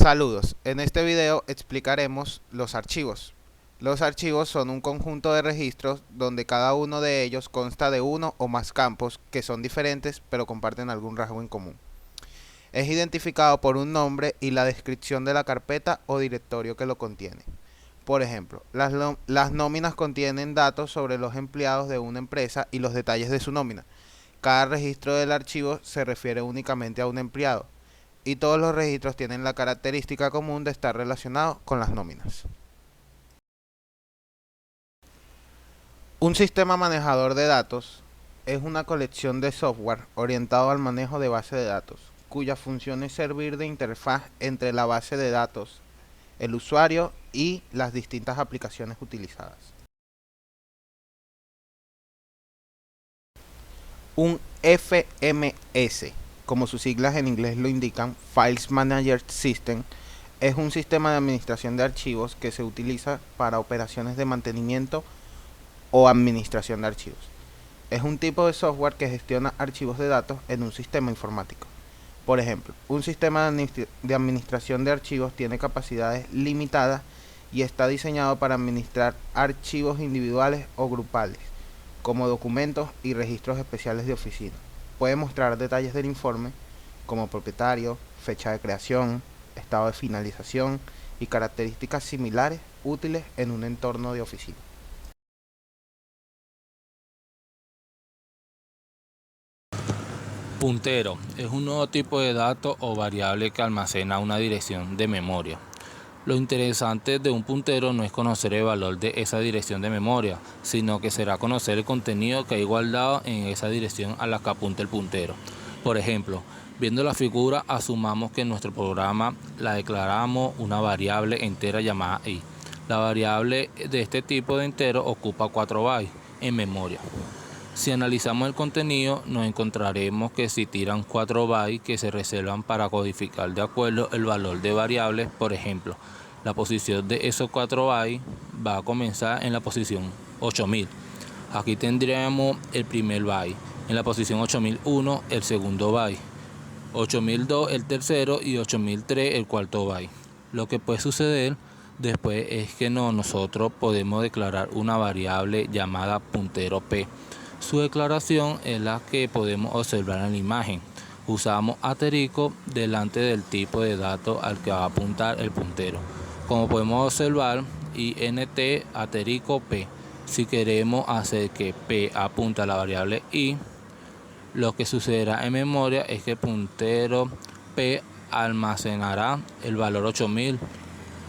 Saludos, en este video explicaremos los archivos. Los archivos son un conjunto de registros donde cada uno de ellos consta de uno o más campos que son diferentes pero comparten algún rasgo en común. Es identificado por un nombre y la descripción de la carpeta o directorio que lo contiene. Por ejemplo, las nóminas contienen datos sobre los empleados de una empresa y los detalles de su nómina. Cada registro del archivo se refiere únicamente a un empleado y todos los registros tienen la característica común de estar relacionados con las nóminas. Un sistema manejador de datos es una colección de software orientado al manejo de base de datos, cuya función es servir de interfaz entre la base de datos, el usuario y las distintas aplicaciones utilizadas. Un FMS, como sus siglas en inglés lo indican, Files Manager System, es un sistema de administración de archivos que se utiliza para operaciones de mantenimiento o administración de archivos. Es un tipo de software que gestiona archivos de datos en un sistema informático. Por ejemplo, un sistema de administración de archivos tiene capacidades limitadas y está diseñado para administrar archivos individuales o grupales, como documentos y registros especiales de oficina. Puede mostrar detalles del informe, como propietario, fecha de creación, estado de finalización y características similares útiles en un entorno de oficina. Puntero es un nuevo tipo de dato o variable que almacena una dirección de memoria. Lo interesante de un puntero no es conocer el valor de esa dirección de memoria, sino que será conocer el contenido que hay guardado en esa dirección a la que apunta el puntero. Por ejemplo, viendo la figura, asumamos que en nuestro programa la declaramos una variable entera llamada i. La variable de este tipo de entero ocupa 4 bytes en memoria. Si analizamos el contenido, nos encontraremos que si tiran 4 bytes que se reservan para codificar de acuerdo el valor de variables, por ejemplo, la posición de esos 4 bytes va a comenzar en la posición 8000. Aquí tendríamos el primer byte, en la posición 8001 el segundo byte, 8002 el tercero y 8003 el cuarto byte. Lo que puede suceder después es que nosotros podemos declarar una variable llamada puntero p. Su declaración es la que podemos observar en la imagen. Usamos asterisco delante del tipo de datos al que va a apuntar el puntero. Como podemos observar, int asterisco p. Si queremos hacer que p apunte a la variable i, lo que sucederá en memoria es que el puntero p almacenará el valor 8000.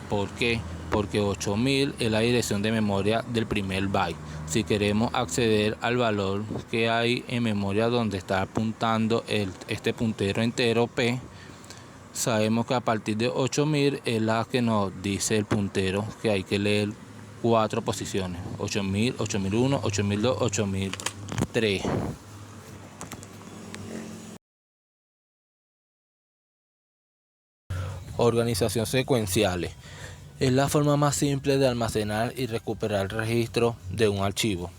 ¿Por qué? Porque 8000 es la dirección de memoria del primer byte. Si queremos acceder al valor que hay en memoria donde está apuntando este puntero entero p, sabemos que a partir de 8000 es la que nos dice el puntero que hay que leer 4 posiciones: 8000, 8001, 8002, 8003. Organización secuenciales. Es la forma más simple de almacenar y recuperar registros de un archivo.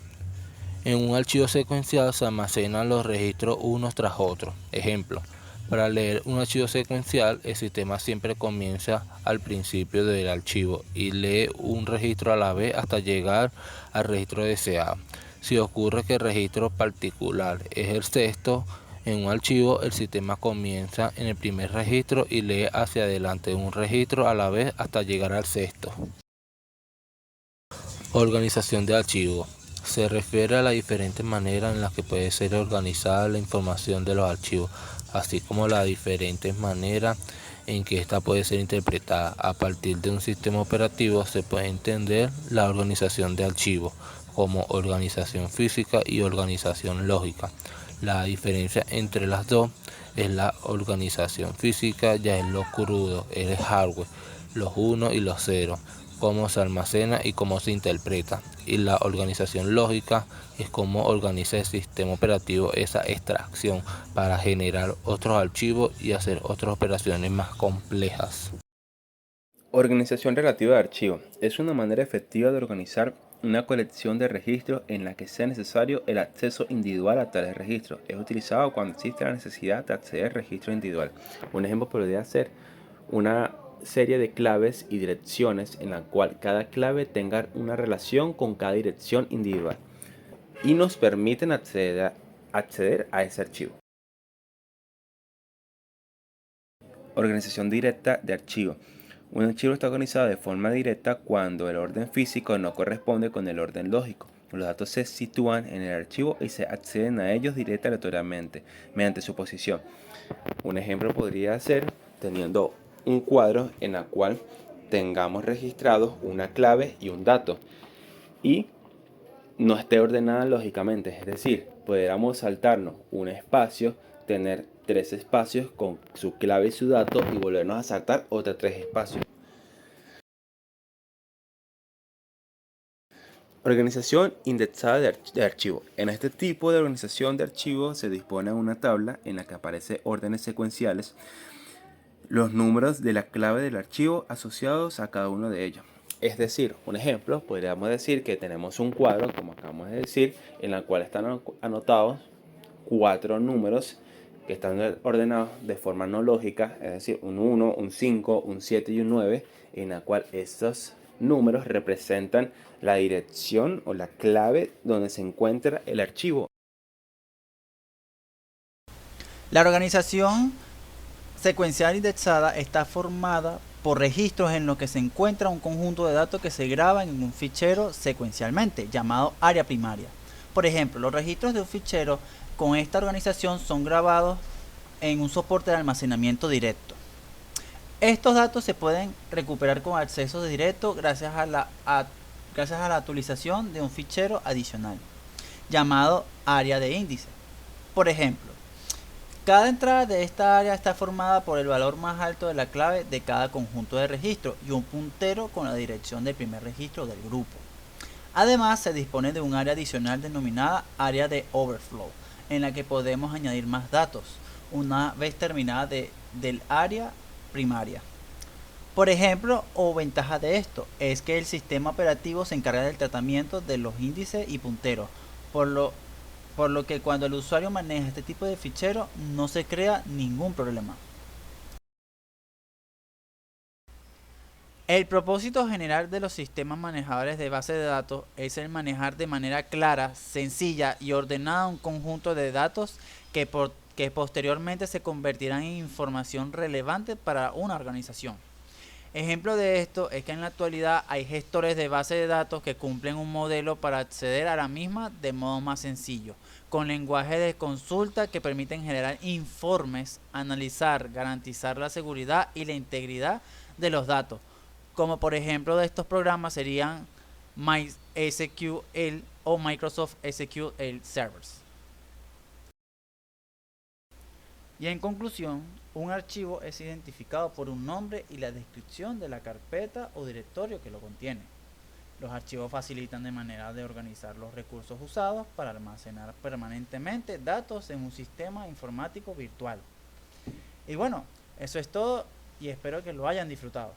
En un archivo secuencial se almacenan los registros unos tras otros. Ejemplo, para leer un archivo secuencial, el sistema siempre comienza al principio del archivo y lee un registro a la vez hasta llegar al registro deseado. Si ocurre que el registro particular es el sexto, en un archivo el sistema comienza en el primer registro y lee hacia adelante un registro a la vez hasta llegar al sexto. Organización de archivos. Se refiere a las diferentes maneras en las que puede ser organizada la información de los archivos, así como las diferentes maneras en que ésta puede ser interpretada. A partir de un sistema operativo se puede entender la organización de archivos como organización física y organización lógica. La diferencia entre las dos es la organización física, ya es lo crudo, es el hardware, los unos y los ceros, cómo se almacena y cómo se interpreta, y la organización lógica es cómo organiza el sistema operativo esa extracción para generar otros archivos y hacer otras operaciones más complejas. Organización relativa de archivos es una manera efectiva de organizar una colección de registros en la que sea necesario el acceso individual a tales registros. Es utilizado cuando existe la necesidad de acceder al registro individual. Un ejemplo podría ser una serie de claves y direcciones en la cual cada clave tenga una relación con cada dirección individual y nos permiten acceder a ese archivo. Organización directa de archivo. Un archivo está organizado de forma directa cuando el orden físico no corresponde con el orden lógico. Los datos se sitúan en el archivo y se acceden a ellos directa aleatoriamente mediante su posición. Un ejemplo podría ser teniendo un cuadro en el cual tengamos registrados una clave y un dato y no esté ordenada lógicamente, es decir, podríamos saltarnos un espacio, tener 3 espacios con su clave y su dato y volvernos a saltar otros 3 espacios. Organización indexada de archivo. En este tipo de organización de archivos se dispone de una tabla en la que aparecen órdenes secuenciales, los números de la clave del archivo asociados a cada uno de ellos. Es decir, un ejemplo, podríamos decir que tenemos un cuadro, como acabamos de decir, en el cual están anotados 4 números que están ordenados de forma no lógica, es decir, un 1, un 5, un 7 y un 9, en la cual estos números representan la dirección o la clave donde se encuentra el archivo. La organización secuencial indexada está formada por registros en los que se encuentra un conjunto de datos que se graban en un fichero secuencialmente, llamado área primaria. Por ejemplo, los registros de un fichero con esta organización son grabados en un soporte de almacenamiento directo. Estos datos se pueden recuperar con acceso directo gracias a la actualización de un fichero adicional, llamado área de índice. Por ejemplo, cada entrada de esta área está formada por el valor más alto de la clave de cada conjunto de registros y un puntero con la dirección del primer registro del grupo. Además, se dispone de un área adicional denominada área de overflow, en la que podemos añadir más datos una vez terminada del área primaria. Por ejemplo, o ventaja de esto, es que el sistema operativo se encarga del tratamiento de los índices y punteros, por lo que cuando el usuario maneja este tipo de fichero no se crea ningún problema. El propósito general de los sistemas manejadores de base de datos es el manejar de manera clara, sencilla y ordenada un conjunto de datos que posteriormente se convertirán en información relevante para una organización. Ejemplo de esto es que en la actualidad hay gestores de base de datos que cumplen un modelo para acceder a la misma de modo más sencillo, con lenguaje de consulta que permiten generar informes, analizar, garantizar la seguridad y la integridad de los datos, como por ejemplo de estos programas serían MySQL o Microsoft SQL Servers. Y en conclusión, un archivo es identificado por un nombre y la descripción de la carpeta o directorio que lo contiene. Los archivos facilitan de manera de organizar los recursos usados para almacenar permanentemente datos en un sistema informático virtual. Y bueno, eso es todo y espero que lo hayan disfrutado.